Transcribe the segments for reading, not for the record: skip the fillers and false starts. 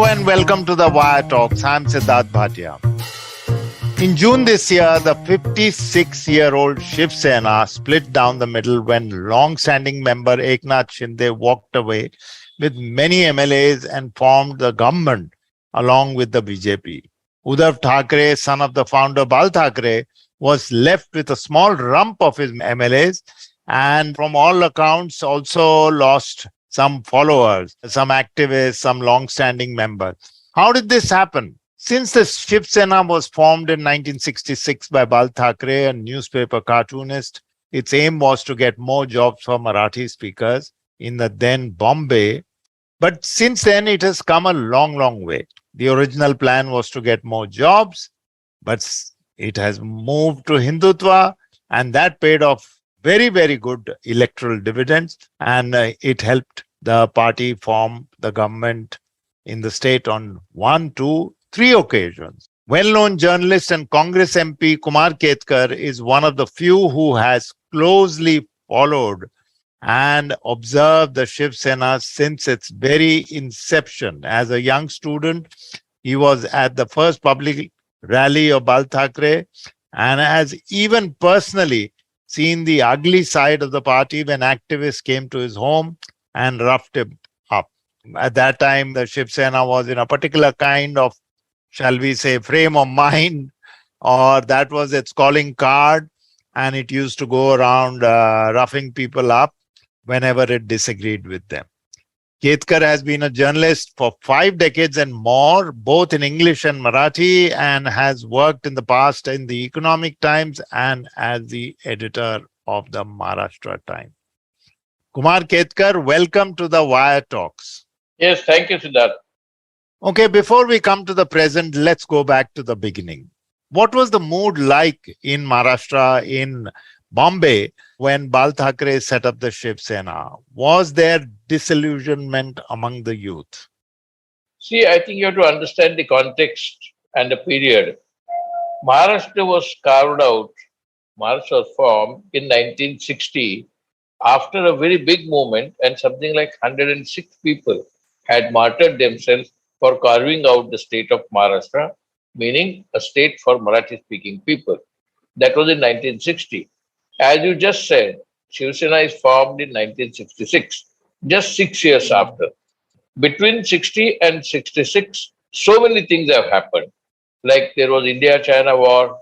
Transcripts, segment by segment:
and welcome to the Wire Talks. I'm Sidharth Bhatia. In June this year, the 56-year-old Shiv Sena split down the middle when long-standing member Eknath Shinde walked away with many MLAs and formed the government along with the BJP. Uddhav Thackeray, son of the founder Bal Thackeray, was left with a small rump of his MLAs and from all accounts also lost some followers, some activists, some long-standing members. How did this happen? Since the Shiv Sena was formed in 1966 by Bal Thackeray, a newspaper cartoonist, its aim was to get more jobs for Marathi speakers in the then Bombay. But since then, it has come a long, long way. The original plan was to get more jobs, but it has moved to Hindutva, and that paid off very, very good electoral dividends, and it helped the party form the government in the state on 1, 2, 3 occasions. Well-known journalist and Congress MP Kumar Ketkar is one of the few who has closely followed and observed the Shiv Sena since its very inception. As a young student, he was at the first public rally of Bal Thackeray and has even personally seen the ugly side of the party when activists came to his home and roughed him up. At that time, the Shiv Sena was in a particular kind of, shall we say, frame of mind, or that was its calling card, and it used to go around roughing people up whenever it disagreed with them. Ketkar has been a journalist for 5 decades and more, both in English and Marathi, and has worked in the past in the Economic Times and as the editor of the Maharashtra Times. Kumar Ketkar, welcome to the Wire Talks. Yes, thank you, Siddharth. Okay, before we come to the present, let's go back to the beginning. What was the mood like in Maharashtra, in Bombay, when Bal Thackeray set up the Shiv Sena? Was there disillusionment among the youth? See, I think you have to understand the context and the period. Maharashtra was carved out, Maharashtra was formed in 1960 after a very big movement, and something like 106 people had martyred themselves for carving out the state of Maharashtra, meaning a state for Marathi-speaking people. That was in 1960. As you just said, Shiv Sena is formed in 1966, just 6 years after. Between 60 and 66, so many things have happened. Like there was India-China war,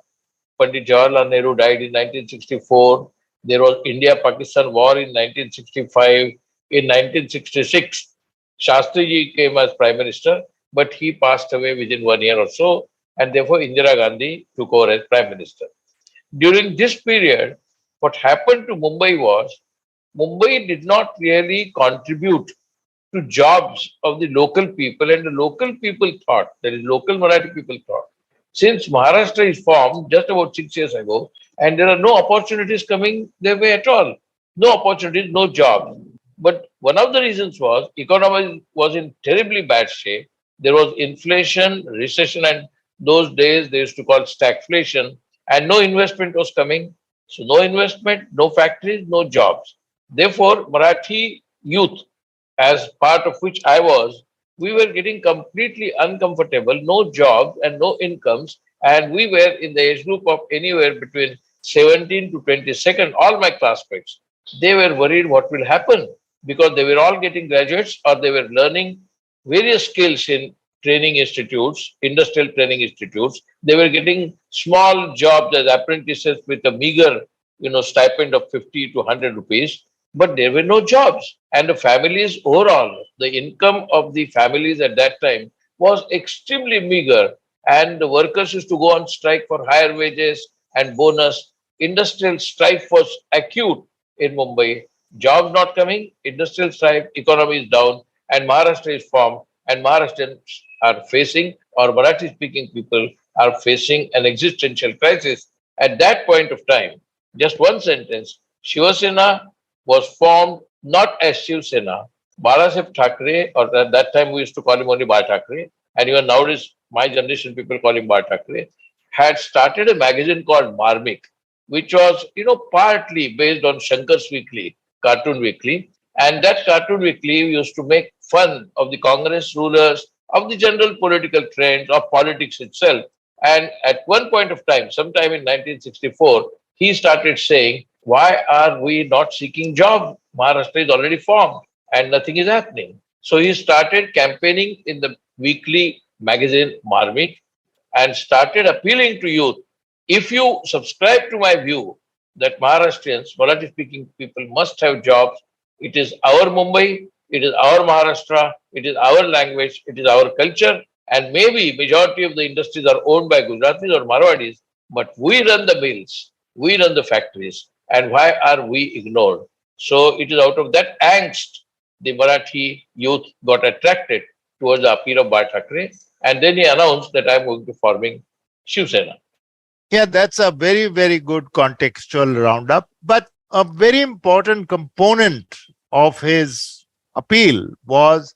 Pandit Jawaharlal Nehru died in 1964, there was India-Pakistan war in 1965. In 1966, Shastriji came as Prime Minister, but he passed away within 1 year or so, and therefore Indira Gandhi took over as Prime Minister. During this period, what happened to Mumbai was, Mumbai did not really contribute to jobs of the local people, and the local people thought, that is, local Marathi people thought, since Maharashtra is formed just about 6 years ago, and there are no opportunities coming their way at all, no opportunities, no jobs. But one of the reasons was, economy was in terribly bad shape. There was inflation, recession, and those days they used to call stagflation, and no investment was coming. So no investment, no factories, no jobs. Therefore, Marathi youth, as part of which I was, we were getting completely uncomfortable, no jobs and no incomes. And we were in the age group of anywhere between 17 to 22nd, all my classmates. They were worried what will happen because they were all getting graduates or they were learning various skills in training institutes, industrial training institutes. They were getting small jobs as apprentices with a meager, stipend of 50 to 100 rupees, but there were no jobs. And the families overall, the income of the families at that time was extremely meager. And the workers used to go on strike for higher wages and bonus. Industrial strife was acute in Mumbai. Jobs not coming, industrial strife, economy is down, and Maharashtra is formed. And Maharashtrians are facing, or Marathi-speaking people are facing an existential crisis. At that point of time, just one sentence, Shiv Sena was formed not as Shiv Sena. Bal Thackeray, or at that time we used to call him only Bal Thackeray, and even nowadays my generation people call him Bal Thackeray, had started a magazine called Marmik, which was, partly based on Shankar's Weekly, Cartoon Weekly. And that Cartoon Weekly used to make fun of the Congress rulers of the general political trends of politics itself. And at one point of time, sometime in 1964, he started saying, why are we not seeking job? Maharashtra is already formed and nothing is happening. So he started campaigning in the weekly magazine Marmit and started appealing to youth. If you subscribe to my view that Maharashtrians, Marathi speaking people must have jobs, it is our Mumbai, it is our Maharashtra, it is our language, it is our culture, and maybe majority of the industries are owned by Gujaratis or Marwadis, but we run the mills, we run the factories, and why are we ignored? So it is out of that angst the Marathi youth got attracted towards the appeal of Bal Thackeray, and then he announced that I am going to forming Shiv Sena. Yeah, that's a very, very good contextual roundup. But a very important component of his appeal was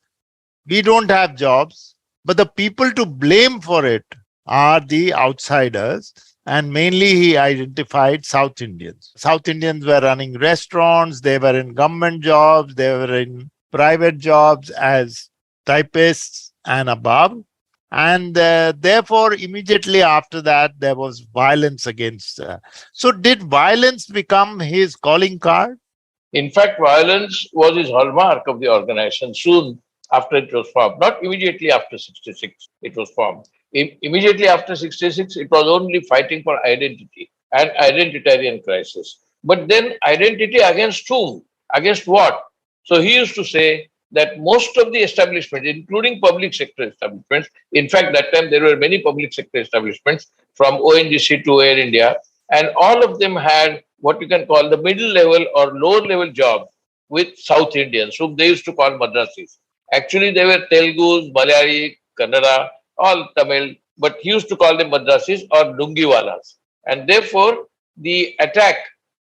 we don't have jobs, but the people to blame for it are the outsiders. And mainly he identified South Indians. South Indians were running restaurants, they were in government jobs, they were in private jobs as typists and above. And therefore, immediately after that, there was violence against. So, did violence become his calling card? In fact, violence was his hallmark of the organization soon after it was formed. Not immediately after 66, it was formed. Immediately after 66, it was only fighting for identity and identitarian crisis. But then identity against whom? Against what? So he used to say that most of the establishments, including public sector establishments, in fact, that time there were many public sector establishments from ONGC to Air India, and all of them had what you can call the middle level or lower level job with South Indians, whom they used to call Madrasis. Actually, they were Telugus, Malayali, Kannada, all Tamil, but he used to call them Madrasis or Lungiwalas. And therefore, the attack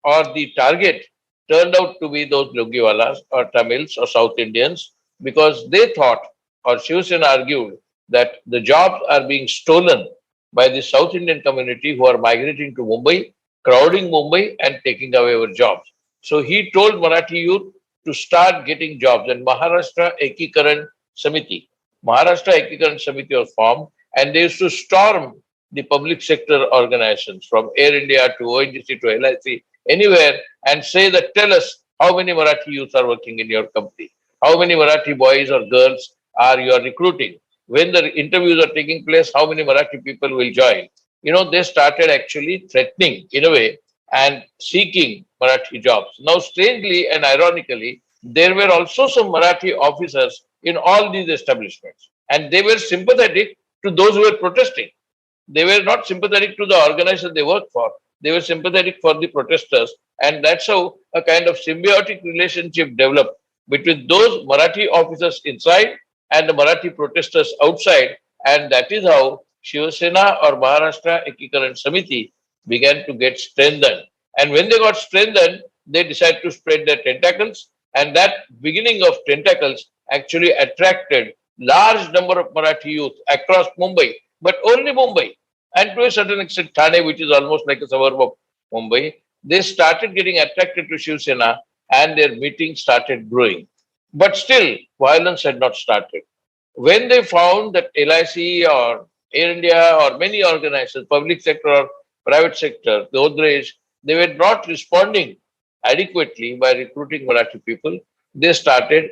or the target turned out to be those Lungiwalas or Tamils or South Indians because they thought, or Shiv Sena argued, that the jobs are being stolen by the South Indian community who are migrating to Mumbai, crowding Mumbai and taking away our jobs. So he told Marathi youth to start getting jobs. And Maharashtra Ekikaran Samiti was formed and they used to storm the public sector organizations from Air India to ONGC to LIC, anywhere, and say that tell us how many Marathi youths are working in your company, how many Marathi boys or girls are you are recruiting. When the interviews are taking place, how many Marathi people will join? They started actually threatening in a way and seeking Marathi jobs. Now, strangely and ironically, there were also some Marathi officers in all these establishments, and they were sympathetic to those who were protesting. They were not sympathetic to the organization they worked for. They were sympathetic for the protesters. And that's how a kind of symbiotic relationship developed between those Marathi officers inside and the Marathi protesters outside. And that is how Shiv Sena or Maharashtra Ekikaran Samiti began to get strengthened. And when they got strengthened, they decided to spread their tentacles. And that beginning of tentacles actually attracted large number of Marathi youth across Mumbai, but only Mumbai. And to a certain extent, Thane, which is almost like a suburb of Mumbai, they started getting attracted to Shiv Sena and their meetings started growing. But still, violence had not started. When they found that LIC or Air India or many organizations, public sector or private sector, Godrej, they were not responding adequately by recruiting Marathi people, they started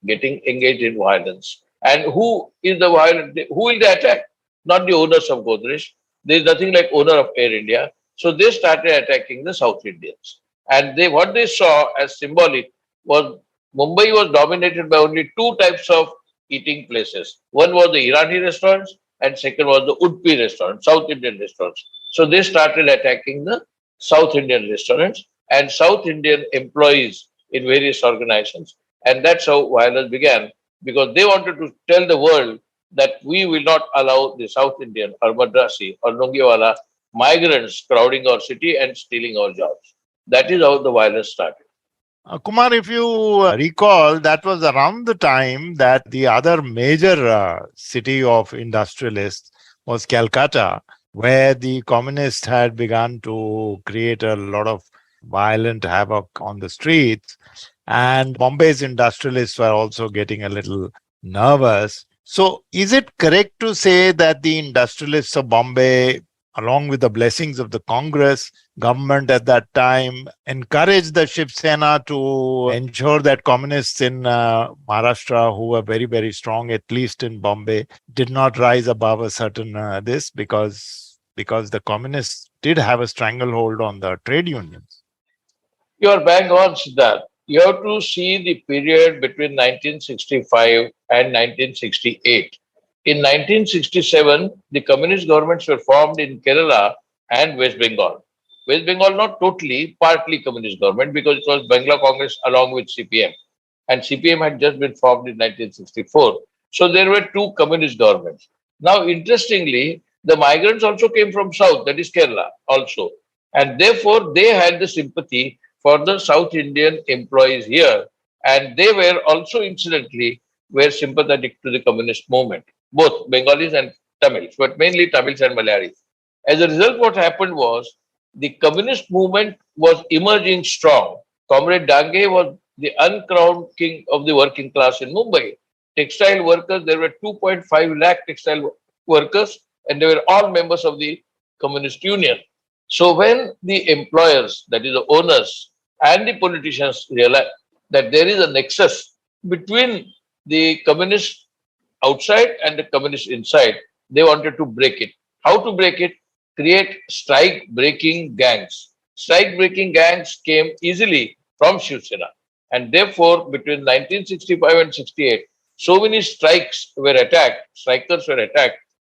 getting engaged in violence. And who is the violent? Who will they attack? Not the owners of Godrej. There is nothing like owner of Air India. So they started attacking the South Indians. And what they saw as symbolic was Mumbai was dominated by only two types of eating places. One was the Irani restaurants and second was the Udpi restaurants, South Indian restaurants. So they started attacking the South Indian restaurants and South Indian employees in various organizations. And that's how violence began because they wanted to tell the world that we will not allow the South Indian or Madrasi or Longiwala migrants crowding our city and stealing our jobs. That is how the violence started. Kumar, if you recall, that was around the time that the other major city of industrialists was Calcutta, where the communists had begun to create a lot of violent havoc on the streets. And Bombay's industrialists were also getting a little nervous. So, is it correct to say that the industrialists of Bombay, along with the blessings of the Congress government at that time, encouraged the Shiv Sena to ensure that communists in Maharashtra, who were very, very strong, at least in Bombay, did not rise above a certain this because the communists did have a stranglehold on the trade unions? You are bang on, Siddharth. You have to see the period between 1965 and 1968. In 1967, the communist governments were formed in Kerala and West Bengal. West Bengal, not totally, partly communist government because it was Bangla Congress along with CPM. And CPM had just been formed in 1964. So there were two communist governments. Now, interestingly, the migrants also came from South, that is Kerala also. And therefore, they had the sympathy for the South Indian employees here. And they were also, incidentally, were sympathetic to the communist movement, both Bengalis and Tamils, but mainly Tamils and Malayalis. As a result, what happened was the communist movement was emerging strong. Comrade Dange was the uncrowned king of the working class in Mumbai. Textile workers, there were 2.5 lakh textile workers, and they were all members of the Communist Union. So when the employers, that is the owners, and the politicians realized that there is a nexus between the communists outside and the communists inside, they wanted to break it. How to break it? Create strike breaking gangs. Strike breaking gangs came easily from Shiv Sena. And therefore, between 1965 and 68, so many strikers were attacked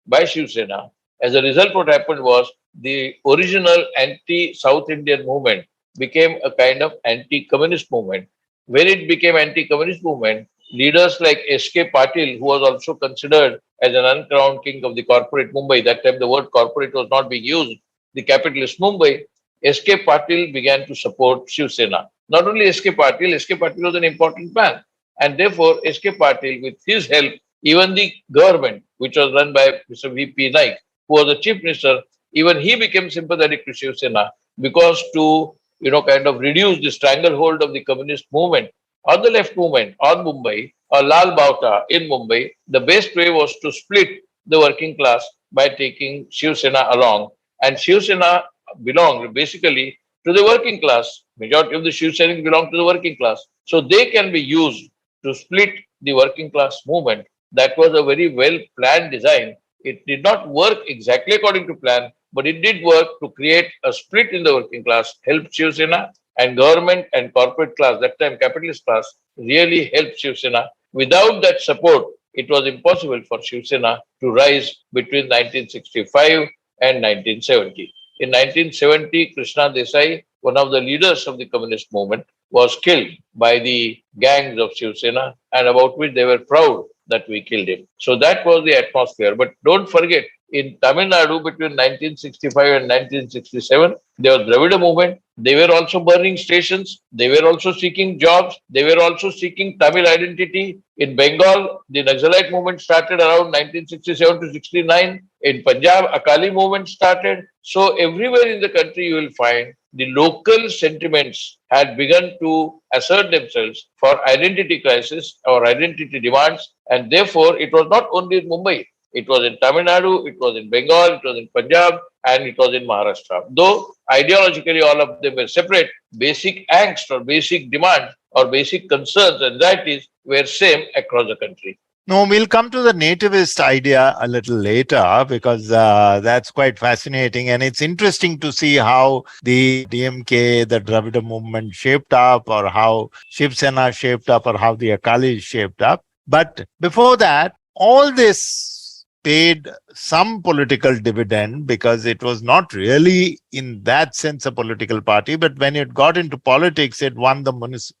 by Shiv Sena. As a result, what happened was the original anti-South Indian movement became a kind of anti-communist movement. When it became anti-communist movement, leaders like S.K. Patil, who was also considered as an uncrowned king of the corporate Mumbai, that time the word corporate was not being used, the capitalist Mumbai, S.K. Patil began to support Shiv Sena. Not only S.K. Patil was an important man. And therefore, S.K. Patil, with his help, even the government, which was run by Mr. V.P. Naik, who was the chief minister, even he became sympathetic to Shiv Sena because to kind of reduce the stranglehold of the communist movement or the left movement on Mumbai or Lal Bauta in Mumbai, the best way was to split the working class by taking Shiv Sena along. And Shiv Sena belonged basically to the working class. Majority of the Shiv Sainik belong to the working class. So they can be used to split the working class movement. That was a very well planned design. It did not work exactly according to plan, but it did work to create a split in the working class, help Shiv Sena and government and corporate class, that time capitalist class, really helped Shiv Sena. Without that support, it was impossible for Shiv Sena to rise between 1965 and 1970. In 1970, Krishna Desai, one of the leaders of the communist movement, was killed by the gangs of Shiv Sena, and about which they were proud that we killed him. So that was the atmosphere. But don't forget, in Tamil Nadu between 1965 and 1967, there was Dravida movement. They were also burning stations. They were also seeking jobs. They were also seeking Tamil identity. In Bengal, the Naxalite movement started around 1967 to 69. In Punjab, Akali movement started. So everywhere in the country, you will find the local sentiments had begun to assert themselves for identity crisis or identity demands. And therefore, it was not only in Mumbai. It was in Tamil Nadu, it was in Bengal, it was in Punjab, and it was in Maharashtra. Though ideologically all of them were separate, basic angst or basic demand or basic concerns, anxieties were same across the country. No, we'll come to the nativist idea a little later because that's quite fascinating. And it's interesting to see how the DMK, the Dravida movement shaped up, or how Shiv Sena shaped up, or how the Akalis shaped up. But before that, all this paid some political dividend because it was not really in that sense a political party, but when it got into politics, it won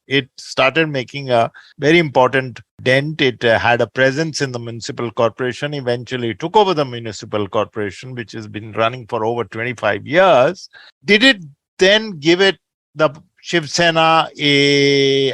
it started making a very important dent. It had a presence in the municipal corporation, eventually took over the municipal corporation, which has been running for over 25 years. Did it then give it the Shiv Sena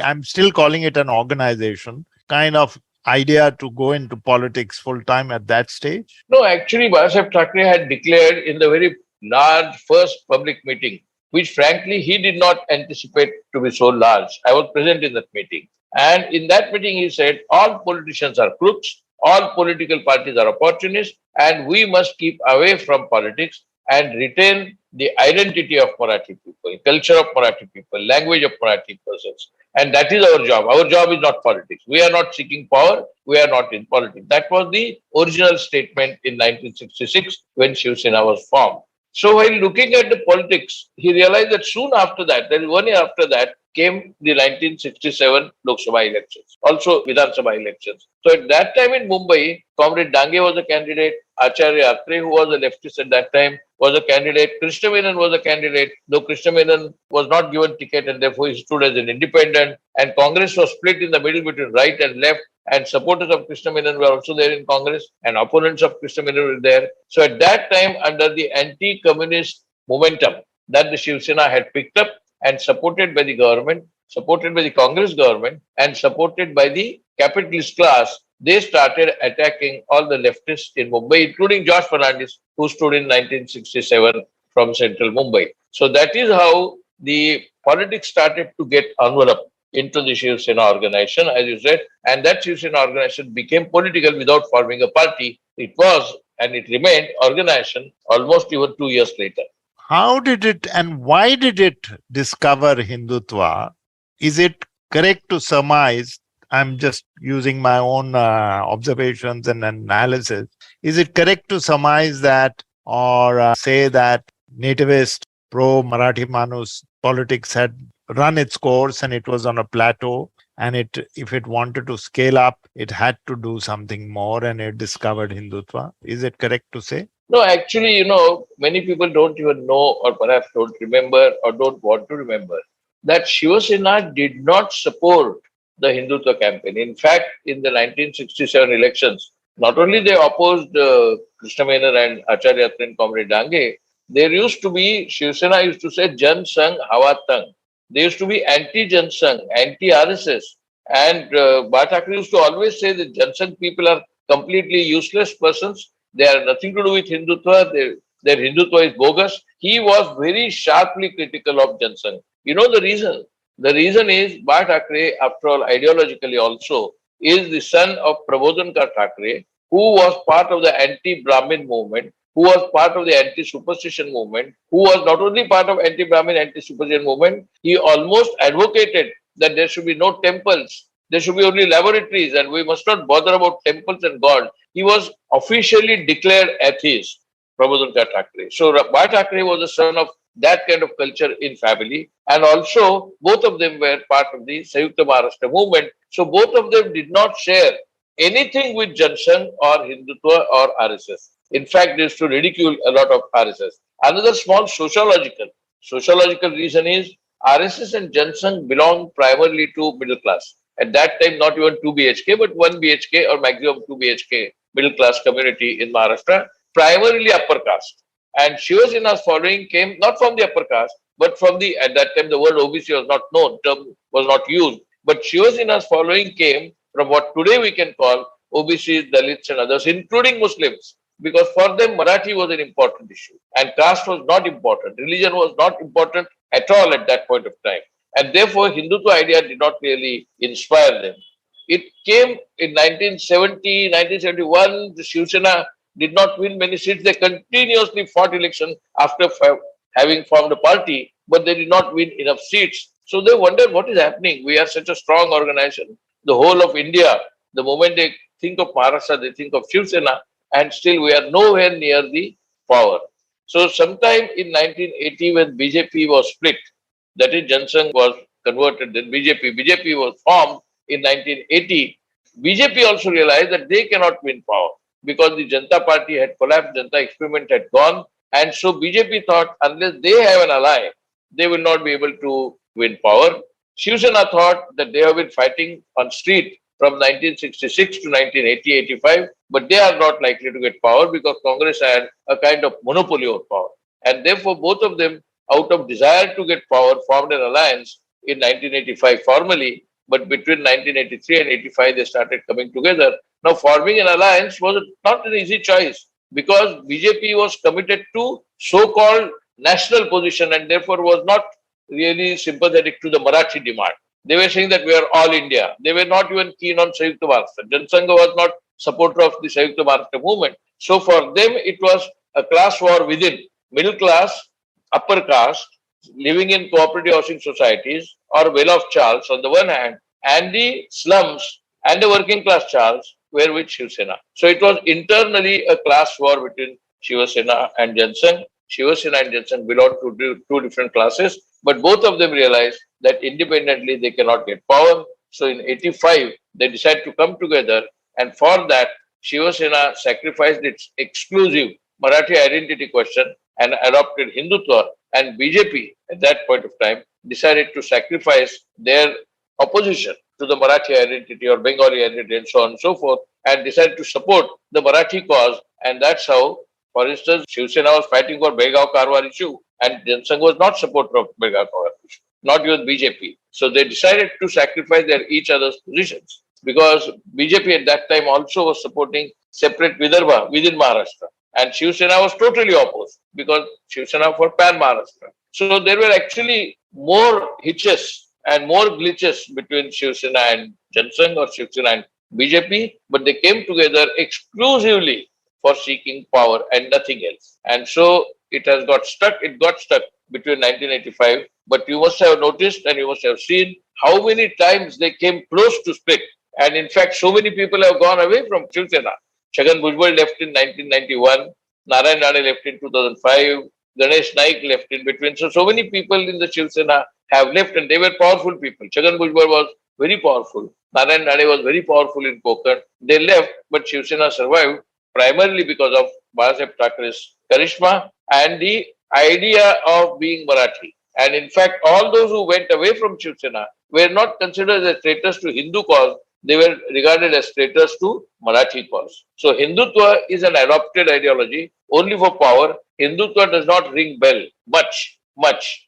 I'm still calling it an organization, kind of idea to go into politics full time at that stage? No, actually, Bal Thackeray had declared in the very large first public meeting, which frankly he did not anticipate to be so large. I was present in that meeting. And in that meeting, he said, all politicians are crooks. All political parties are opportunists, and we must keep away from politics and retain the identity of Marathi people, culture of Marathi people, language of Marathi persons. And that is our job. Our job is not politics. We are not seeking power. We are not in politics. That was the original statement in 1966 when Shiv Sena was formed. So while looking at the politics, he realized that soon after that, that is 1 year after that, came the 1967 Lok Sabha elections, also Vidhan Sabha elections. So at that time in Mumbai, Comrade Dange was a candidate, Acharya Atre, who was a leftist at that time, was a candidate. Krishna Menon was a candidate, though Krishna Menon was not given ticket and therefore he stood as an independent. And Congress was split in the middle between right and left. And supporters of Krishna Menon were also there in Congress, and opponents of Krishna Menon were there. So at that time, under the anti-communist momentum that the Shiv Sena had picked up and supported by the government, supported by the Congress government, and supported by the capitalist class, they started attacking all the leftists in Mumbai, including George Fernandes, who stood in 1967 from central Mumbai. So that is how the politics started to get enveloped into the Shiv Sena organization, as you said, and that Shiv Sena organization became political without forming a party. It was and it remained organization almost even 2 years later. How did it and why did it discover Hindutva? Is it correct to surmise? I'm just using my own observations and analysis. Is it correct to surmise that or say that nativist pro-Marathi Manus politics had run its course and it was on a plateau, and if it wanted to scale up, it had to do something more, and it discovered Hindutva? Is it correct to say? No, actually, many people don't even know or perhaps don't remember or don't want to remember that Shiv Sena did not support the Hindutva campaign. In fact, in the 1967 elections, not only they opposed Krishna Menon and Acharya and Comrade Dange, there used to be, Shiv Sena used to say, Jan Sangh Hawa Tang. They used to be anti-Jan Sangh, anti-RSS. And Bal Thackeray used to always say that Jan Sangh people are completely useless persons. They have nothing to do with Hindutva. Their Hindutva is bogus. He was very sharply critical of Jan Sangh. You know the reason? The reason is Bal Thackeray, after all, ideologically also, is the son of Prabodhankar Thackeray, who was part of the anti-Brahmin movement, who was part of the anti-superstition movement, who was not only part of anti-Brahmin, anti-superstition movement, he almost advocated that there should be no temples, there should be only laboratories, and we must not bother about temples and God. He was officially declared atheist, Prabodhankar Thackeray. So Bal Thackeray was the son of that kind of culture in family, and also both of them were part of the Sayukta Maharashtra movement. So both of them did not share anything with Jan Sangh or Hindutva or RSS. In fact, they used to ridicule a lot of RSS. Another small sociological reason is RSS and Jan Sangh belong primarily to middle class. At that time, not even 2 BHK, but 1 BHK or maximum 2 BHK middle class community in Maharashtra, primarily upper caste. And Shiv Sena's following came not from the upper caste, but from at that time the word OBC was not known, term was not used. But Shiv Sena's following came from what today we can call OBCs, Dalits and others, including Muslims. Because for them, Marathi was an important issue and caste was not important. Religion was not important at all at that point of time. And therefore, Hindutva idea did not really inspire them. It came in 1970, 1971, the Shiv Sena did not win many seats. They continuously fought election after having formed a party, but they did not win enough seats. So they wondered what is happening. We are such a strong organization. The whole of India, the moment they think of Maharashtra, they think of Shiv Sena, and still we are nowhere near the power. So sometime in 1980 when BJP was split, that is Jan Sangh was converted, then BJP was formed in 1980, BJP also realized that they cannot win power because the Janata Party had collapsed, Janata experiment had gone, and so BJP thought unless they have an ally, they will not be able to win power. Shiv Sena thought that they have been fighting on street from 1966 to 1980-85, but they are not likely to get power because Congress had a kind of monopoly over power. And therefore, both of them, out of desire to get power, formed an alliance in 1985 formally, but between 1983 and 85, they started coming together. Now, forming an alliance was not an easy choice because BJP was committed to so-called national position and therefore was not really sympathetic to the Marathi demand. They were saying that we are all India. They were not even keen on Sayukta Maharashtra. Jan Sangh was not supporter of the Sayukta Maharashtra movement. So for them, it was a class war within middle class, upper caste, living in cooperative housing societies or well-off Charles on the one hand, and the slums and the working class Charles were with Shiv Sena. So it was internally a class war between Shiv Sena and Jansangh. Shiv Sena and Jansangh belonged to two different classes, but both of them realized that independently they cannot get power. So in 85, they decided to come together, and for that, Shiv Sena sacrificed its exclusive Marathi identity question and adopted Hindutva, and BJP at that point of time decided to sacrifice their opposition to the Marathi identity or Bengali identity and so on and so forth, and decided to support the Marathi cause. And that's how, for instance, Shiv Sena was fighting for Belgaum Karwar issue, and Jansangh was not supporter of Belgaum Karwar issue, not even BJP. So they decided to sacrifice their each other's positions, because BJP at that time also was supporting separate Vidarbha within Maharashtra. And Shiv Sena was totally opposed, because Shiv Sena for pan-Maharashtra. So there were actually more hitches and more glitches between Shiv Sena and Jansangh or Shiv Sena and BJP, but they came together exclusively for seeking power and nothing else. And so it has got stuck. It got stuck between 1985. But you must have noticed and you must have seen how many times they came close to split. And in fact, so many people have gone away from Shiv Sena. Chhagan Bhujbal left in 1991, Narayan Rane left in 2005, Ganesh Naik left in between. So many people in the Shiv Sena have left, and they were powerful people. Chhagan Bhujbal was very powerful. Narayan Rane was very powerful in Konkan. They left, but Shiv Sena survived primarily because of Bal Thackeray's charisma and the idea of being Marathi. And in fact, all those who went away from Shiv Sena were not considered as traitors to Hindu cause. They were regarded as traitors to Marathi cause. So Hindutva is an adopted ideology only for power. Hindutva does not ring bell much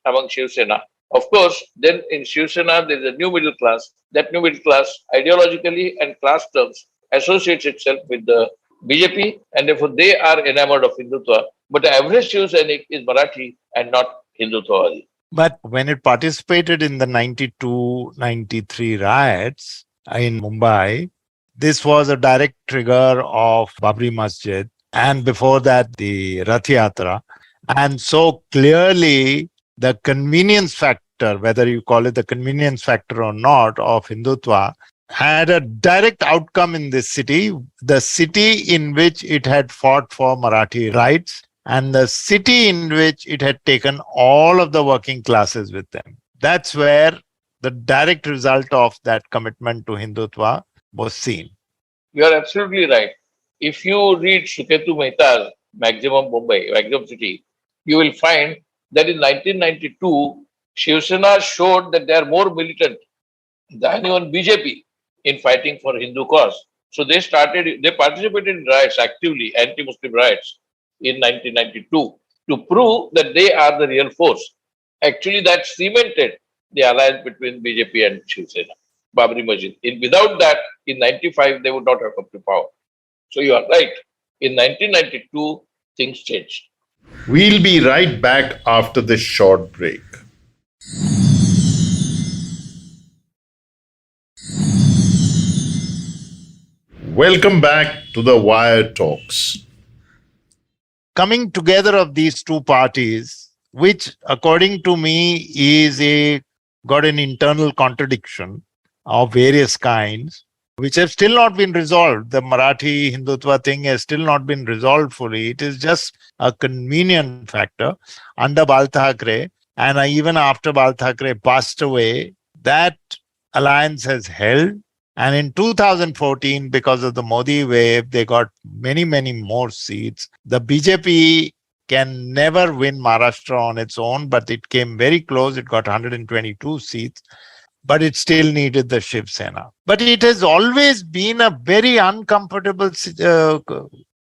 among Shiv Sena. Of course, then in Shiv Sena, there is a new middle class. That new middle class, ideologically and class terms, associates itself with the BJP, and therefore they are enamored of Hindutva. But the average Shiv Sainik is Marathi and not Hindutva. But when it participated in the 92-93 riots in Mumbai, this was a direct trigger of Babri Masjid, and before that, the Rath Yatra. And so clearly, the convenience factor, whether you call it the convenience factor or not, of Hindutva, had a direct outcome in this city, the city in which it had fought for Marathi rights, and the city in which it had taken all of the working classes with them. That's where the direct result of that commitment to Hindutva was seen. You are absolutely right. If you read Suketu Mehta's Maximum Mumbai, Maximum City, you will find that in 1992, Shiv Sena showed that they are more militant than even BJP in fighting for Hindu cause. So they participated in riots actively, anti-Muslim riots in 1992 to prove that they are the real force. Actually, that cemented the alliance between BJP and Shiv Sena, Babri Masjid. Without that, in 95, they would not have come to power. So you are right. In 1992, things changed. We'll be right back after this short break. Welcome back to the Wire Talks. Coming together of these two parties, which according to me is got an internal contradiction of various kinds, which have still not been resolved. The Marathi Hindutva thing has still not been resolved fully. It is just a convenient factor. Under Bal Thackeray, and even after Bal Thackeray passed away, that alliance has held. And in 2014, because of the Modi wave, they got many, many more seats. The BJP can never win Maharashtra on its own, but it came very close. It got 122 seats, but it still needed the Shiv Sena. But it has always been a very uncomfortable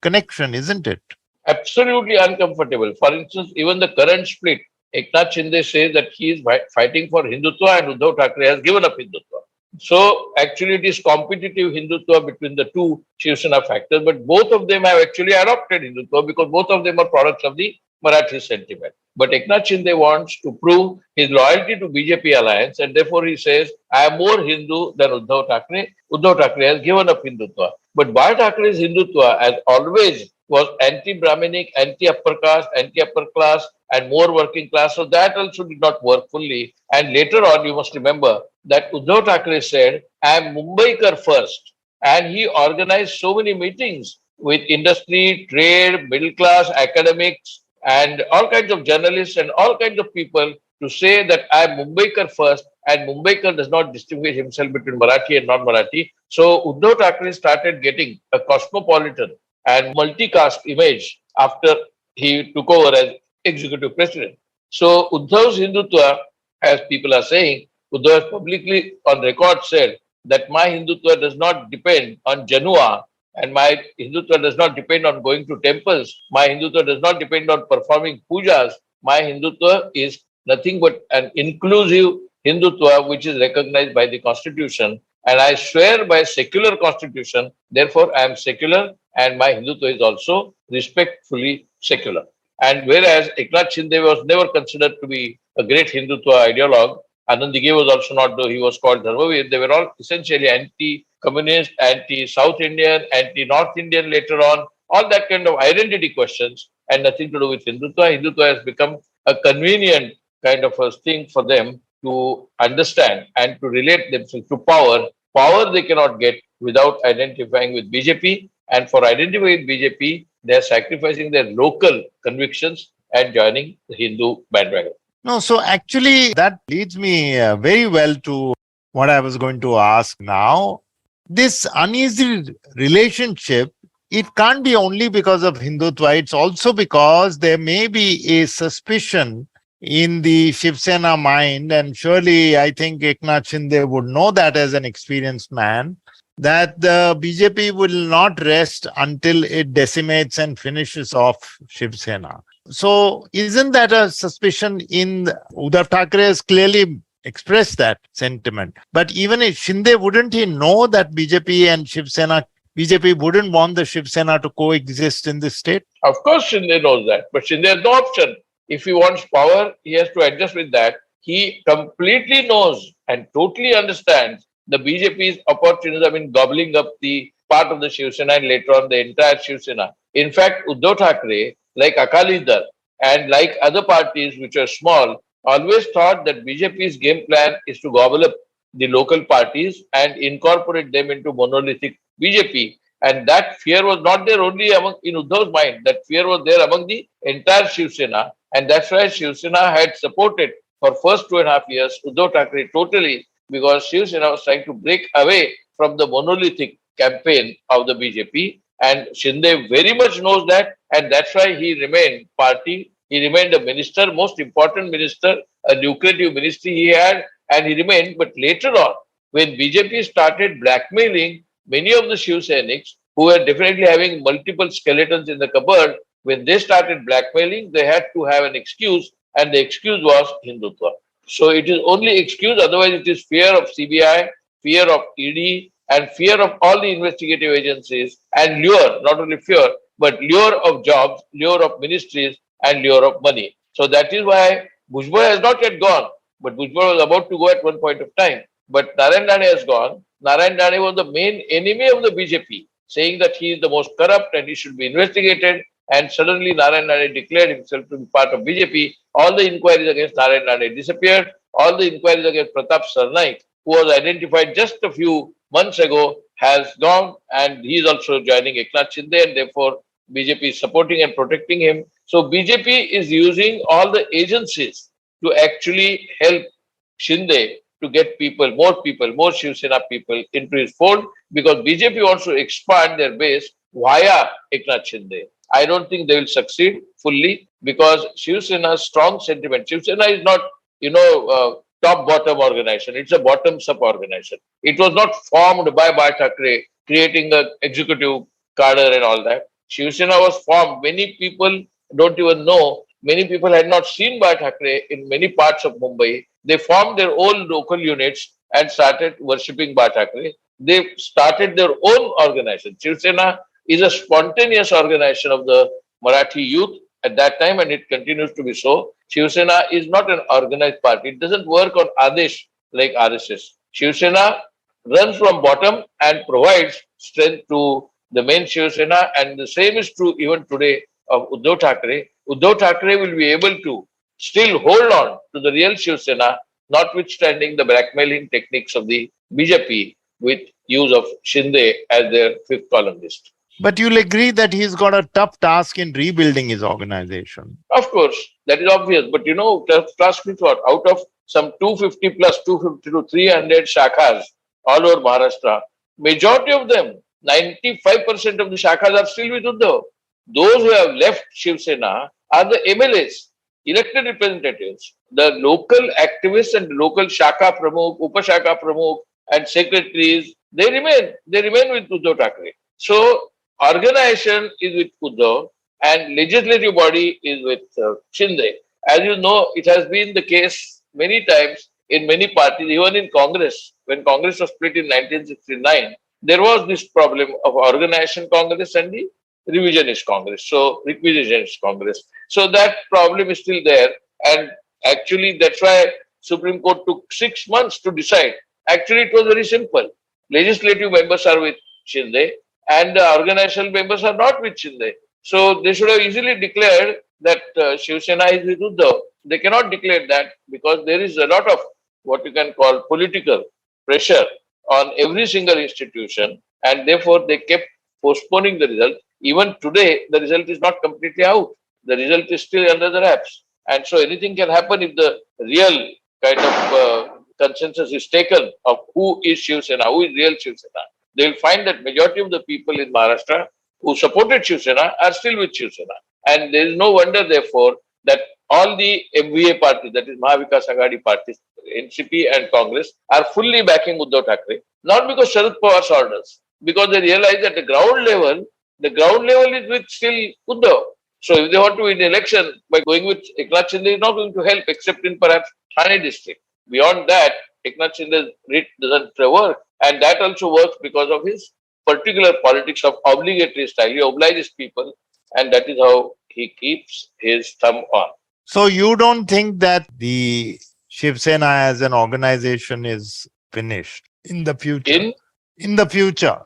connection, isn't it? Absolutely uncomfortable. For instance, even the current split, Eknath Shinde says that he is fighting for Hindutva and Uddhav Thackeray has given up Hindutva. So actually it is competitive Hindutva between the two Shiv Sena factors, but both of them have actually adopted Hindutva because both of them are products of the Marathi sentiment. But Eknath Shinde wants to prove his loyalty to BJP alliance, and therefore he says, I am more Hindu than Uddhav Thackeray. Uddhav Thackeray has given up Hindutva. But Bal Thackeray's Hindutva, as always, was anti-Brahminic, anti-upper caste, anti-upper class, and more working class. So that also did not work fully. And later on, you must remember that Uddhav Thackeray said, I am Mumbaikar first. And he organized so many meetings with industry, trade, middle class, academics, and all kinds of journalists and all kinds of people to say that I am Mumbaikar first, and Mumbaikar does not distinguish himself between Marathi and non-Marathi. So Uddhav Thackeray started getting a cosmopolitan and multi-caste image after he took over as executive president. So Uddhav's Hindutva, as people are saying, Uddhav has publicly on record said that my Hindutva does not depend on Janua, and my Hindutva does not depend on going to temples. My Hindutva does not depend on performing pujas. My Hindutva is nothing but an inclusive Hindutva which is recognized by the constitution. And I swear by secular constitution, therefore I am secular, and my Hindutva is also respectfully secular. And whereas Eknath Shinde was never considered to be a great Hindutva ideologue, Anand Dighe was also not, though he was called Dharmavir. They were all essentially anti-communist, anti-South Indian, anti-North Indian later on, all that kind of identity questions and nothing to do with Hindutva. Hindutva has become a convenient kind of a thing for them to understand and to relate themselves to power. Power they cannot get without identifying with BJP. And for identifying with BJP, they are sacrificing their local convictions and joining the Hindu bandwagon. No, so actually that leads me very well to what I was going to ask now. This uneasy relationship, it can't be only because of Hindutva. It's also because there may be a suspicion in the Shiv Sena mind, and surely I think Eknath Shinde would know that as an experienced man, that the BJP will not rest until it decimates and finishes off Shiv Sena. So isn't that a suspicion in Uddhav Thackeray has clearly expressed that sentiment. But even if Shinde, wouldn't he know that BJP and Shiv Sena, BJP wouldn't want the Shiv Sena to coexist in this state? Of course, Shinde knows that. But Shinde has no option. If he wants power, he has to adjust with that. He completely knows and totally understands the BJP's opportunism in gobbling up the part of the Shiv Sena and later on the entire Shiv Sena. In fact, Uddhav Thackeray, like Akali Dal and like other parties which are small, always thought that BJP's game plan is to gobble up the local parties and incorporate them into monolithic BJP. And that fear was not there only in Uddhav's mind. That fear was there among the entire Shiv Sena. And that's why Shiv Sena had supported for first 2.5 years Uddhav Thackeray totally, because Shiv Sena was trying to break away from the monolithic campaign of the BJP. And Shinde very much knows that, and that's why he remained party. He remained a minister, most important minister, a lucrative ministry he had, and he remained. But later on, when BJP started blackmailing many of the Shiv Sainiks, who were definitely having multiple skeletons in the cupboard, when they started blackmailing, they had to have an excuse, and the excuse was Hindutva. So it is only excuse, otherwise it is fear of CBI, fear of ED, and fear of all the investigative agencies, and lure, not only fear, but lure of jobs, lure of ministries, and lure of money. So that is why Bhujbal has not yet gone, but Bhujbal was about to go at one point of time. But Narayan Rane has gone. Narayan Rane was the main enemy of the BJP, saying that he is the most corrupt and he should be investigated. And suddenly Narayan Rane declared himself to be part of BJP. All the inquiries against Narayan Rane disappeared. All the inquiries against Pratap Sarnaik, who was identified just a few months ago, has gone, and he is also joining Eknath Shinde, and therefore BJP is supporting and protecting him. So BJP is using all the agencies to actually help Shinde to get more Shiv Sena people into his fold, because BJP wants to expand their base via Eknath Shinde. I don't think they will succeed fully, because Shiv Sena's strong sentiment. Shiv Sena is not, top-bottom organization. It's a bottom-up organization. It was not formed by Bal Thackeray, creating an executive cadre and all that. Shiv Sena was formed. Many people don't even know. Many people had not seen Bal Thackeray in many parts of Mumbai. They formed their own local units and started worshipping Bal Thackeray. They started their own organization. Shiv Sena is a spontaneous organization of the Marathi youth, at that time, and it continues to be so. Shiv Sena is not an organized party. It doesn't work on Adesh like RSS. Shiv Sena runs from bottom and provides strength to the main Shiv Sena, and the same is true even today of Uddhav Thackeray. Uddhav Thackeray will be able to still hold on to the real Shiv Sena, notwithstanding the blackmailing techniques of the BJP with use of Shinde as their fifth columnist. But you'll agree that he's got a tough task in rebuilding his organization. Of course, that is obvious. But the task is what? Out of some 250 plus 250 to 300 shakhas all over Maharashtra, majority of them, 95% of the shakhas are still with Uddhav. Those who have left Shiv Sena are the MLAs, elected representatives. The local activists and local shakha pramukh, upashakha pramukh and secretaries, they remain with Uddhav Thackeray. So organization is with Uddhav and legislative body is with Shinde. As you know, it has been the case many times in many parties, even in Congress. When Congress was split in 1969, there was this problem of organization Congress and the revisionist Congress. So that problem is still there. And actually, that's why Supreme Court took 6 months to decide. Actually, it was very simple. Legislative members are with Shinde and the organizational members are not with Shinde. So they should have easily declared that Shiv Sena is with Uddhav. They cannot declare that because there is a lot of what you can call political pressure on every single institution, and therefore they kept postponing the result. Even today, the result is not completely out. The result is still under the wraps. And so anything can happen if the real kind of consensus is taken of who is Shiv Sena, who is real Shiv Sena. They will find that majority of the people in Maharashtra who supported Shiv Sena are still with Shiv Sena. And there is no wonder, therefore, that all the MVA parties, that is Mahavikas Aghadi parties, NCP and Congress, are fully backing Uddhav Thackeray. Not because Sharad Pawar's orders, because they realize that the ground level is with still Uddhav. So if they want to win the election by going with Eknath Shinde, is not going to help except in perhaps Thane district. Beyond that, Eknath Shinde's writ doesn't work. And that also works because of his particular politics of obligatory style. He obliges people, and that is how he keeps his thumb on. So you don't think that the Shiv Sena as an organization is finished in the future? In the future?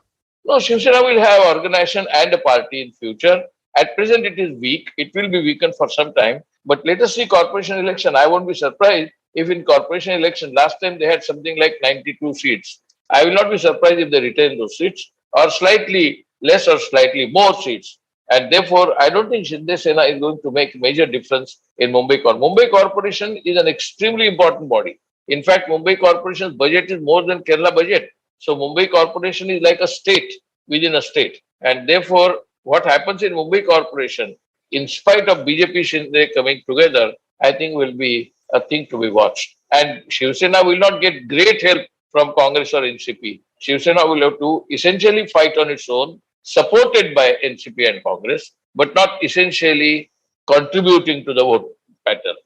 No, Shiv Sena will have organization and a party in future. At present, it is weak. It will be weakened for some time. But let us see corporation election. I won't be surprised if in corporation election, last time they had something like 92 seats. I will not be surprised if they retain those seats or slightly less or slightly more seats. And therefore, I don't think Shinde Sena is going to make major difference in Mumbai Corporation. Mumbai Corporation is an extremely important body. In fact, Mumbai Corporation's budget is more than Kerala budget. So Mumbai Corporation is like a state within a state. And therefore, what happens in Mumbai Corporation, in spite of BJP Shinde coming together, I think will be a thing to be watched. And Shiv Sena will not get great help from Congress or NCP. Shiv Sena will have to essentially fight on its own, supported by NCP and Congress, but not essentially contributing to the vote pattern.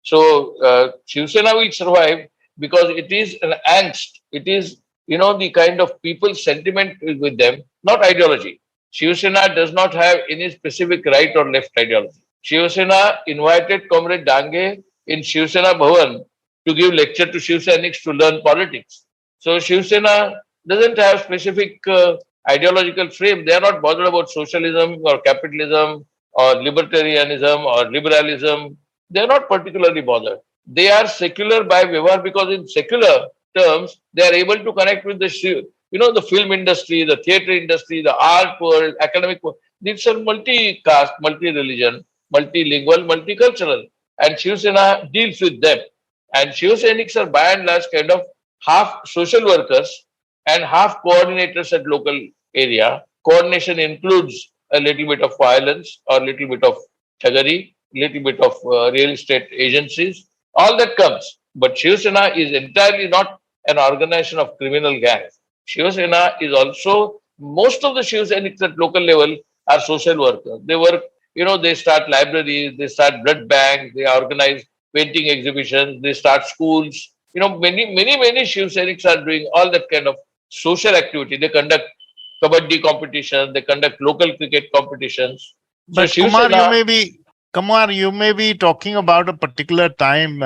So Shiv Sena will survive because it is an angst. It is, the kind of people's sentiment with them, not ideology. Shiv Sena does not have any specific right or left ideology. Shiv Sena invited Comrade Dange in Shiv Sena Bhavan to give lecture to Shiv Sainiks to learn politics. So Shiv Sena doesn't have specific ideological frame. They are not bothered about socialism or capitalism or libertarianism or liberalism. They are not particularly bothered. They are secular by Vyavhar because in secular terms, they are able to connect with the film industry, the theatre industry, the art world, academic world. These are multi-caste, multi-religion, multilingual, multicultural. And Shiv Sena deals with them. And Shiv Sainiks are by and large kind of half social workers and half coordinators at local area. Coordination includes a little bit of violence or a little bit of thuggery, little bit of real estate agencies. All that comes. But Shiv Sena is entirely not an organization of criminal gangs. Shiv Sena is also, most of the Shiv Sainiks at local level are social workers. They work, they start libraries, they start blood banks, they organize painting exhibitions, they start schools. Many Shiv Sainiks are doing all that kind of social activity. They conduct kabaddi competitions, they conduct local cricket competitions. But so Kumar, Kumar, you may be talking about a particular time.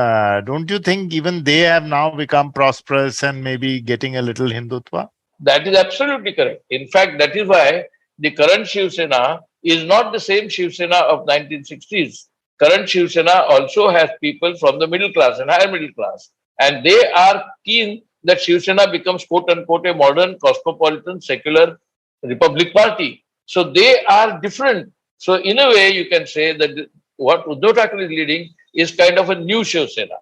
Don't you think even they have now become prosperous and maybe getting a little Hindutva? That is absolutely correct. In fact, that is why the current Shiv Sena is not the same Shiv Sena of 1960s. Current Shiv Sena also has people from the middle class and higher middle class. And they are keen that Shiv Sena becomes quote unquote a modern, cosmopolitan, secular republic party. So they are different. So in a way, you can say that what Uddhav Thackeray is leading is kind of a new Shiv Sena.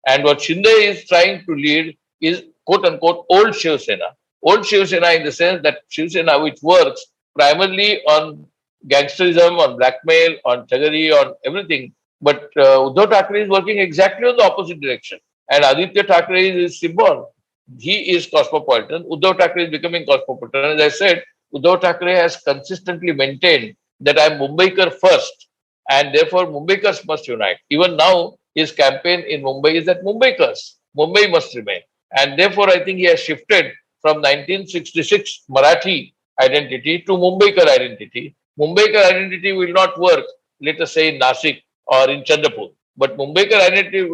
And what Shinde is trying to lead is quote unquote old Shiv Sena. Old Shiv Sena in the sense that Shiv Sena, which works primarily on gangsterism, on blackmail, on thuggery, on everything. But Uddhav Thackeray is working exactly on the opposite direction. And Aditya Thackeray is his symbol. He is cosmopolitan. Uddhav Thackeray is becoming cosmopolitan. As I said, Uddhav Thackeray has consistently maintained that I am Mumbaikar first, and therefore Mumbaikars must unite. Even now, his campaign in Mumbai is that Mumbai must remain. And therefore, I think he has shifted from 1966 Marathi identity to Mumbaikar identity. Mumbaikar identity will not work, let us say, in Nasik or in Chandrapur. But Mumbaikar identity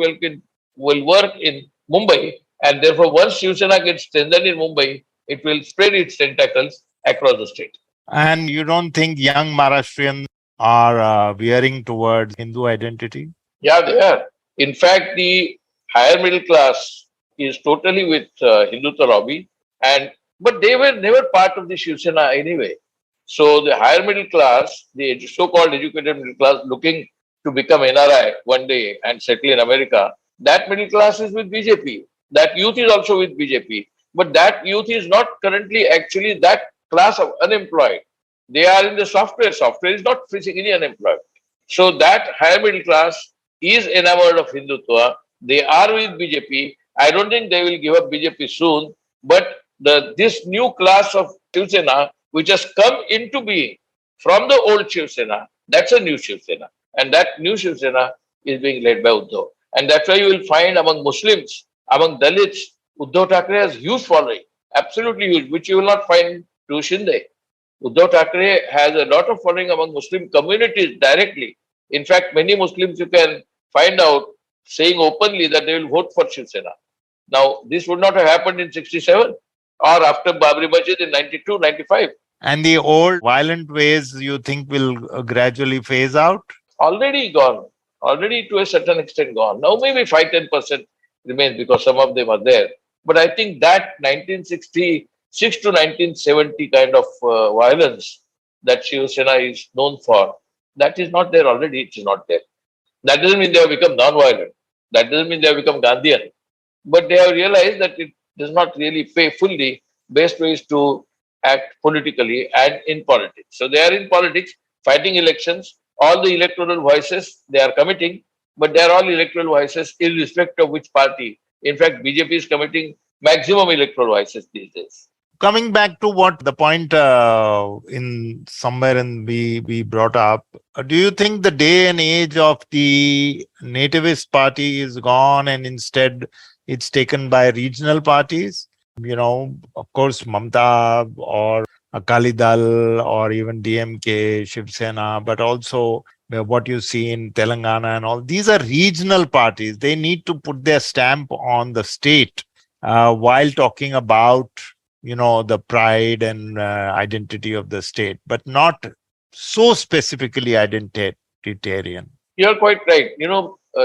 will work in Mumbai. And therefore, once Shiv Sena gets strengthened in Mumbai, it will spread its tentacles across the state. And you don't think young Maharashtrians are veering towards Hindu identity? Yeah, they are. In fact, the higher middle class is totally with Hindutva lobby, and but they were never part of the Shiv Sena anyway. So the higher middle class, the so-called educated middle class, looking to become NRI one day and settle in America, that middle class is with BJP. That youth is also with BJP. But that youth is not currently actually that class of unemployed. They are in the software. Software is not physically unemployed. So that higher middle class is enamored of Hindutva. They are with BJP. I don't think they will give up BJP soon. But this new class of Shiv Sena, which has come into being from the old Shiv Sena, that's a new Shiv Sena. And that new Shiv Sena is being led by Uddhav. And that's why you will find among Muslims, among Dalits, Uddhav Thackeray has huge following, absolutely huge, which you will not find to Shinde. Uddhav Thackeray has a lot of following among Muslim communities directly. In fact, many Muslims you can find out saying openly that they will vote for Shiv Sena. Now, this would not have happened in 67 or after Babri Masjid in 92, 95. And the old violent ways you think will gradually phase out? Already gone, already to a certain extent gone. Now, maybe 5-10% remains because some of them are there. But I think that 1966 to 1970 kind of violence that Shiv Sena is known for, that is not there already. It is not there. That doesn't mean they have become non-violent. That doesn't mean they have become Gandhian. But they have realized that it does not really pay fully. Best ways to act politically and in politics. So they are in politics, fighting elections. All the electoral voices they are committing, but they are all electoral voices irrespective of which party. In fact, BJP is committing maximum electoral voices these days. Coming back to what the point in somewhere in we brought up, do you think the day and age of the nativist party is gone and instead it's taken by regional parties? Of course, Mamta or Akali Dal or even DMK, Shiv Sena, but also what you see in Telangana and all. These are regional parties. They need to put their stamp on the state while talking about the pride and identity of the state, but not so specifically identitarian. You're quite right.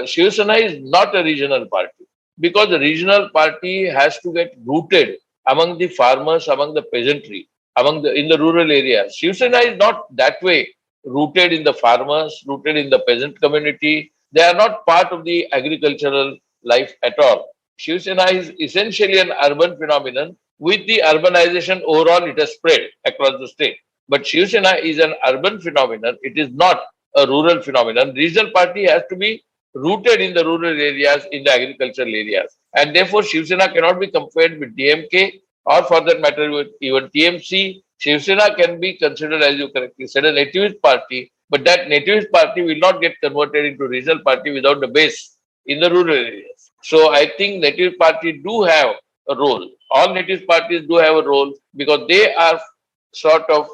Shiv Sena is not a regional party because the regional party has to get rooted among the farmers, among the peasantry, in the rural areas. Shiv Sena is not that way rooted in the farmers, rooted in the peasant community. They are not part of the agricultural life at all. Shiv Sena is essentially an urban phenomenon. With the urbanization overall, it has spread across the state. But Shiv Sena is an urban phenomenon. It is not a rural phenomenon. Regional party has to be rooted in the rural areas, in the agricultural areas. And therefore, Shiv Sena cannot be compared with DMK or for that matter with even TMC. Shiv Sena can be considered, as you correctly said, a nativist party. But that nativist party will not get converted into regional party without the base in the rural areas. So I think nativist party do have a role. All native parties do have a role because they are sort of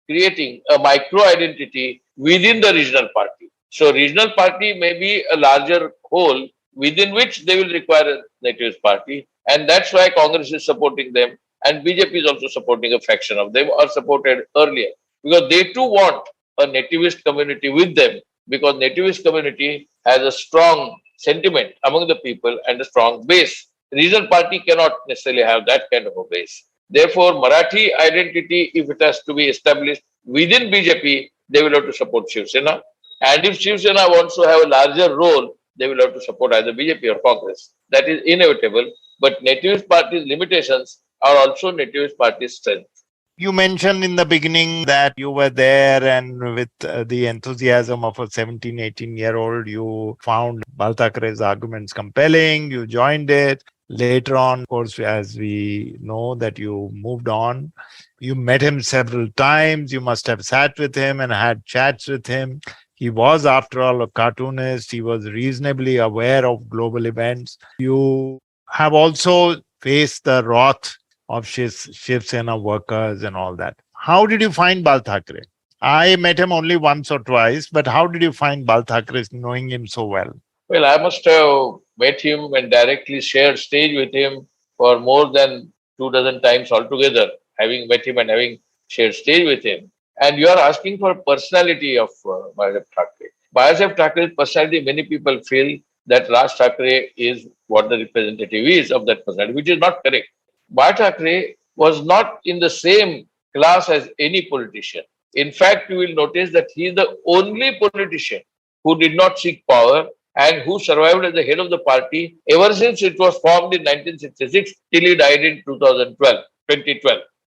creating a micro identity within the regional party. So regional party may be a larger whole within which they will require a nativist party. And that's why Congress is supporting them. And BJP is also supporting a fraction of them or supported earlier. Because they too want a nativist community with them. Because nativist community has a strong sentiment among the people and a strong base. Regional party cannot necessarily have that kind of a base. Therefore, Marathi identity, if it has to be established within BJP, they will have to support Shiv Sena. And if Shiv Sena wants to have a larger role, they will have to support either BJP or Congress. That is inevitable. But nativist party's limitations are also nativist party's strength. You mentioned in the beginning that you were there and with the enthusiasm of a 17, 18-year-old, you found Bal Thackeray's arguments compelling, you joined it. Later on, of course, as we know that you moved on, you met him several times. You must have sat with him and had chats with him. He was, after all, a cartoonist. He was reasonably aware of global events. You have also faced the wrath of Shiv Sena workers and all that. How did you find Bal Thackeray? I met him only once or twice, but how did you find Bal Thackeray, knowing him so well? Well, I must have met him and directly shared stage with him for more than 2 dozen times altogether, having met him and having shared stage with him. And you are asking for personality of Bal Thackeray. Bal Thackeray's personality, many people feel that Raj Thackeray is what the representative is of that personality, which is not correct. Bal Thackeray was not in the same class as any politician. In fact, you will notice that he is the only politician who did not seek power and who survived as the head of the party ever since it was formed in 1966 till he died in 2012.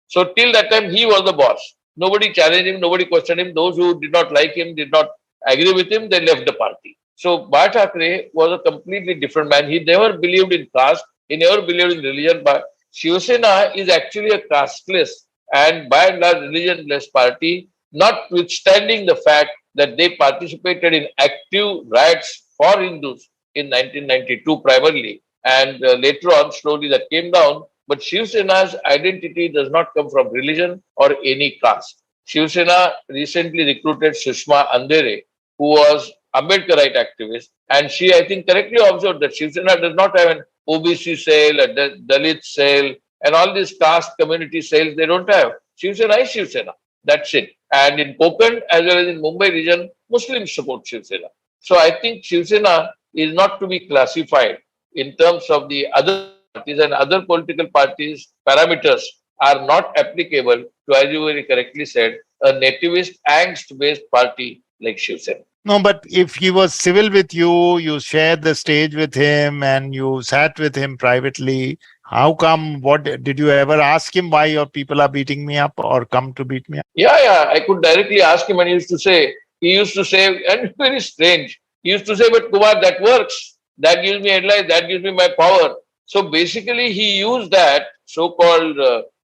So till that time, he was the boss. Nobody challenged him, nobody questioned him. Those who did not like him, did not agree with him, they left the party. So Bal Thackeray was a completely different man. He never believed in caste, he never believed in religion. But Shiv Sena is actually a casteless and by and large religionless party, notwithstanding the fact that they participated in active riots for Hindus in 1992 primarily, and later on slowly that came down. But Shiv Sena's identity does not come from religion or any caste. Shiv Sena recently recruited Sushma Andere, who was Ambedkarite activist, and she, I think, correctly observed that Shiv Sena does not have an OBC cell, a Dalit cell, and all these caste community cells they don't have. Shiv Sena is Shiv Sena. That's it. And in Konkan as well as in Mumbai region, Muslims support Shiv Sena. So I think Shiv Sena is not to be classified in terms of the other parties, and other political parties' parameters are not applicable to, as you very correctly said, a nativist angst-based party like Shiv Sena. No, but if he was civil with you, you shared the stage with him and you sat with him privately, how come, what did you ever ask him why your people are beating me up or come to beat me up? Yeah, I could directly ask him, and he used to say, and very strange, he used to say, but Kumar, that works. That gives me headlines, that gives me my power. So basically, he used that so-called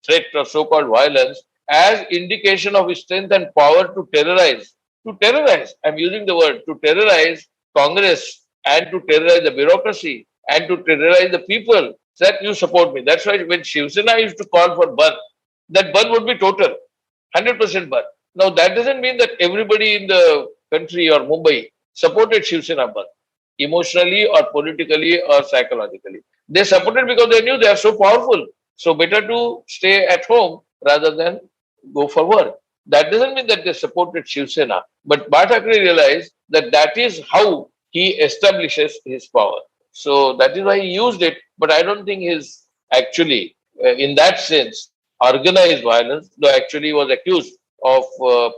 threat or so-called violence as indication of his strength and power to terrorize. To terrorize, I'm using the word, to terrorize Congress and to terrorize the bureaucracy and to terrorize the people. That you support me. That's why when Shiv Sena used to call for ban, that ban would be total, 100% ban. Now that doesn't mean that everybody in the country or Mumbai supported Shiv Sena ban, emotionally or politically or psychologically. They supported because they knew they are so powerful. So better to stay at home rather than go for work. That doesn't mean that they supported Shiv Sena. But Bal Thackeray realized that that is how he establishes his power. So that is why he used it. But I don't think he's actually, in that sense, organized violence, though actually he was accused of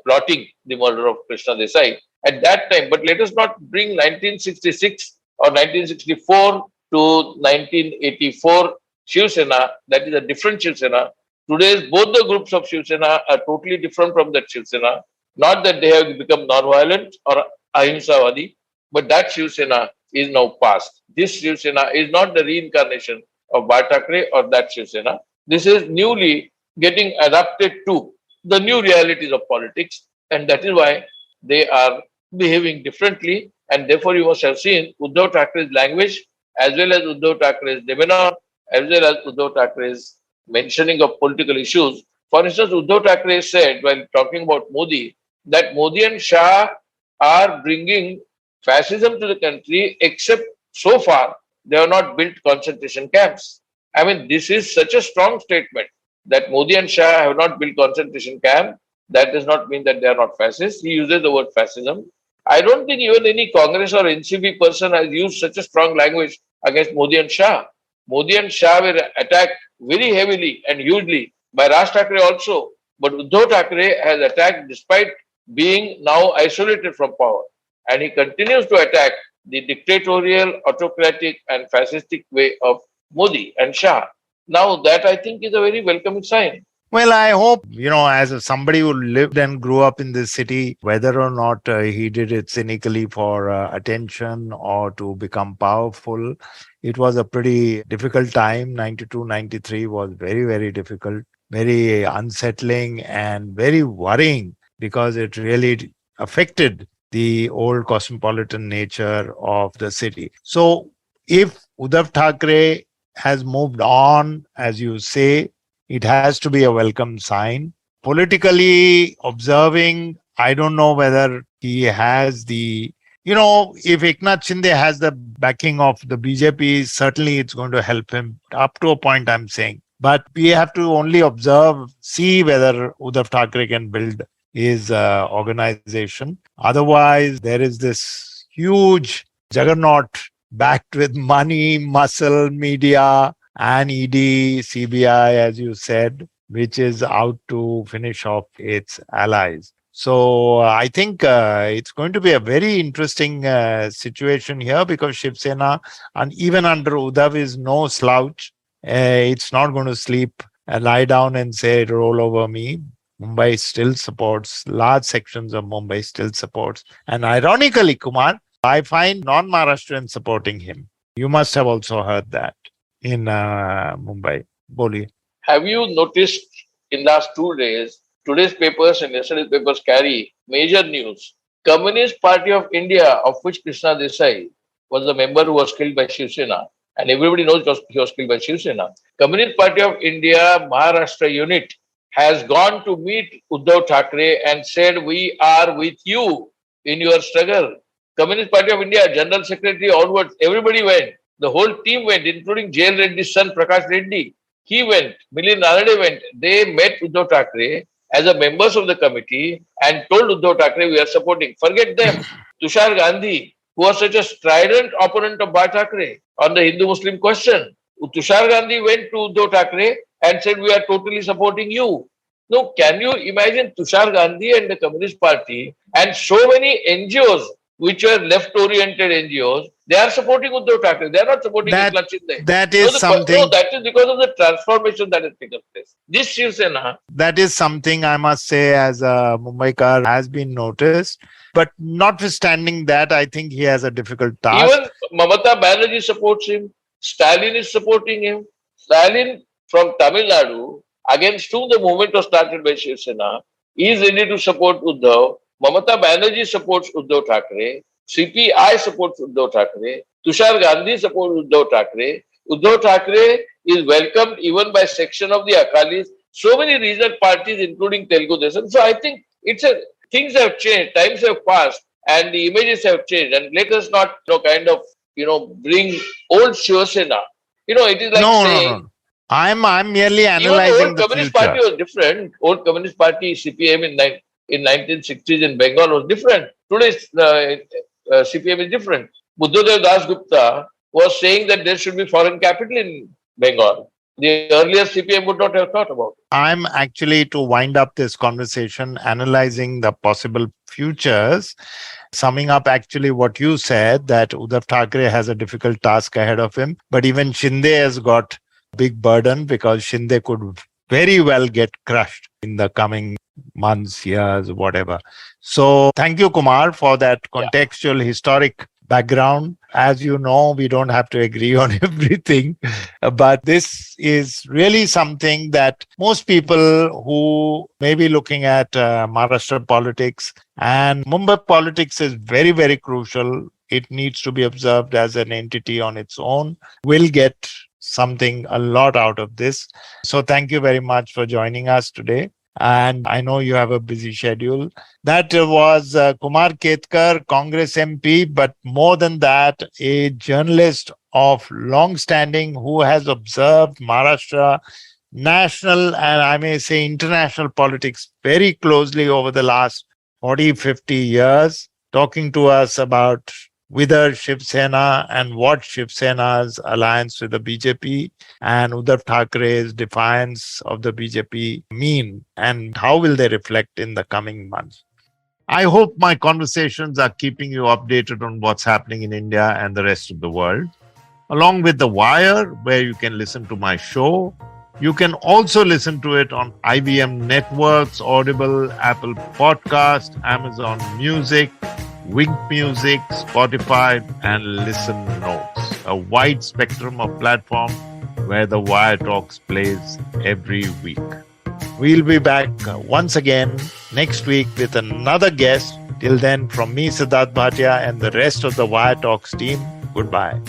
plotting the murder of Krishna Desai at that time. But let us not bring 1966 or 1964 to 1984 Shiv Sena. That is a different Shiv Sena. Today's both the groups of Shiv Sena are totally different from that Shiv Sena. Not that they have become non-violent or ahimsavadi, but that Shiv Sena is now past. This Shiv Sena is not the reincarnation of Bal Thackeray or that Shiv Sena. This is newly getting adapted to the new realities of politics, and that is why they are behaving differently. And therefore, you must have seen Uddhav Thackeray's language, as well as Uddhav Thackeray's demeanor, as well as Uddhav Thackeray's mentioning of political issues. For instance, Uddhav Thackeray said while talking about Modi that Modi and Shah are bringing fascism to the country, except so far they have not built concentration camps. I mean, this is such a strong statement that Modi and Shah have not built concentration camp. That does not mean that they are not fascists. He uses the word fascism. I don't think even any Congress or NCP person has used such a strong language against Modi and Shah. Modi and Shah were attacked very heavily and hugely by Raj Thackeray also. But Uddhav Thackeray has attacked despite being now isolated from power. And he continues to attack the dictatorial, autocratic, and fascistic way of Modi and Shah. Now, that I think is a very welcoming sign. Well, I hope, as somebody who lived and grew up in this city, whether or not he did it cynically for attention or to become powerful, it was a pretty difficult time. 92, 93 was very, very difficult, very unsettling and very worrying because it really affected the old cosmopolitan nature of the city. So if Uddhav Thackeray has moved on, as you say, it has to be a welcome sign. Politically observing, I don't know whether he has if Eknath Shinde has the backing of the BJP, certainly it's going to help him up to a point, I'm saying. But we have to only observe, see whether Uddhav Thackeray can build his organization. Otherwise, there is this huge juggernaut backed with money, muscle, media, and ED, CBI, as you said, which is out to finish off its allies. So I think it's going to be a very interesting situation here because Shiv Sena, and even under Uddhav, is no slouch. It's not going to sleep, lie down and say, roll over me. Mumbai still supports, large sections of Mumbai still supports. And ironically, Kumar, I find non-Maharashtrians supporting him. You must have also heard that in Mumbai. Boli. Have you noticed in last 2 days, today's papers and yesterday's papers carry major news. Communist Party of India, of which Krishna Desai was the member who was killed by Shiv Sena, and everybody knows he was killed by Shiv Sena. Communist Party of India Maharashtra unit has gone to meet Uddhav Thackeray and said, "We are with you in your struggle." Communist Party of India, General Secretary onwards, everybody went. The whole team went, including Jail Reddy's son, Prakash Reddy. He went, Milind Ranade went. They met Uddhav Thackeray as a members of the committee and told Uddhav Thackeray, we are supporting. Forget them. Tushar Gandhi, who was such a strident opponent of Bal Thackeray on the Hindu-Muslim question. Tushar Gandhi went to Uddhav Thackeray and said, we are totally supporting you. Now, can you imagine Tushar Gandhi and the Communist Party and so many NGOs, which were left-oriented NGOs, they are supporting Uddhav Thackeray. They are not supporting Eknath Shinde. That is something. No, that is because of the transformation that has taken place. This Shiv Sena. That is something I must say as a Mumbaikar has been noticed. But notwithstanding that, I think he has a difficult task. Even Mamata Banerjee supports him. Stalin is supporting him. Stalin from Tamil Nadu, against whom the movement was started by Shiv Sena, is ready to support Uddhav. Mamata Banerjee supports Uddhav Thackeray. CPI supports Uddhav Thackeray. Tushar Gandhi supports Uddhav Thackeray. Uddhav Thackeray is welcomed even by section of the Akalis. So many regional parties, including Telugu Desam. So I think things have changed, times have passed, and the images have changed. And let us not, bring old Shiv Sena. It is like saying. No. I'm merely analyzing the Communist future. Party was different. Old Communist Party, CPM in 1960s in Bengal was different. Today's CPM is different. Buddhadev Das Gupta was saying that there should be foreign capital in Bengal. The earlier CPM would not have thought about it. I'm actually, to wind up this conversation, analyzing the possible futures, summing up actually what you said, that Uddhav Thackeray has a difficult task ahead of him. But even Shinde has got a big burden because Shinde could very well get crushed in the coming months, years, whatever. So thank you, Kumar, for that contextual, historic background. As you know, we don't have to agree on everything, but this is really something that most people who may be looking at Maharashtra politics, and Mumbai politics is very, very crucial. It needs to be observed as an entity on its own, will get a lot out of this. So thank you very much for joining us today. And I know you have a busy schedule. That was Kumar Ketkar, Congress MP, but more than that, a journalist of long standing who has observed Maharashtra national and I may say international politics very closely over the last 40, 50 years, talking to us about whether Shiv Sena and what Shiv Sena's alliance with the BJP and Uddhav Thackeray's defiance of the BJP mean and how will they reflect in the coming months. I hope my conversations are keeping you updated on what's happening in India and the rest of the world. Along with The Wire, where you can listen to my show, you can also listen to it on IVM Networks, Audible, Apple Podcasts, Amazon Music, Wink Music, Spotify, and Listen Notes, a wide spectrum of platforms where The Wire Talks plays every week. We'll be back once again next week with another guest. Till then, from me, Sidharth Bhatia, and the rest of the Wire Talks team, goodbye.